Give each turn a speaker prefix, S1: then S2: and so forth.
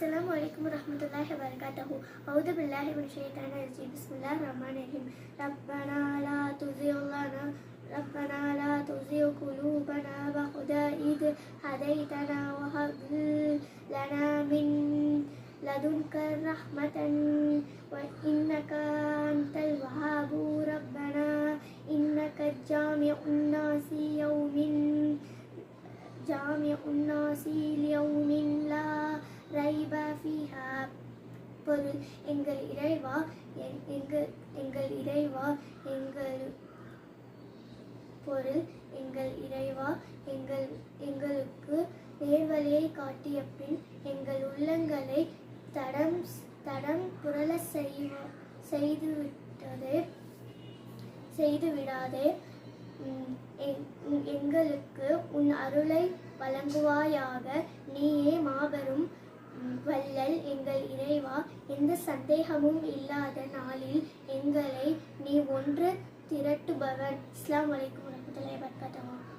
S1: Assalamualaikum warahmatullahi wabarakatuh. A'udzu billahi minasyaitonir rajim. Bismillahirrahmanirrahim. Rabbana la tuzigh qulubana ba'da idh hadaytana wa hab lana min ladunka rahmatan wa innaka antal wahhab. Rabbana innaka jami'un nasi liyawmin la ரைபா ஃபீஹா. பொருள்: எங்கள் இறைவா எங்களுக்கு நேர்வழியை காட்டிய பின் எங்கள் உள்ளங்களை தடம் புரள செய்துவிடாதே. எங்களுக்கு உன் அருளை வழங்குவாயாக. நீயே மாபெரும் வள்ளல். எங்கள் இறைவா, எந்த சந்தேகமும் இல்லாத நாளில் எங்களை நீ ஒன்று திரட்டுபவன். அஸ்ஸலாமு அலைக்கும் வரஹ்மத்துல்லாஹி வபரகாத்துஹு.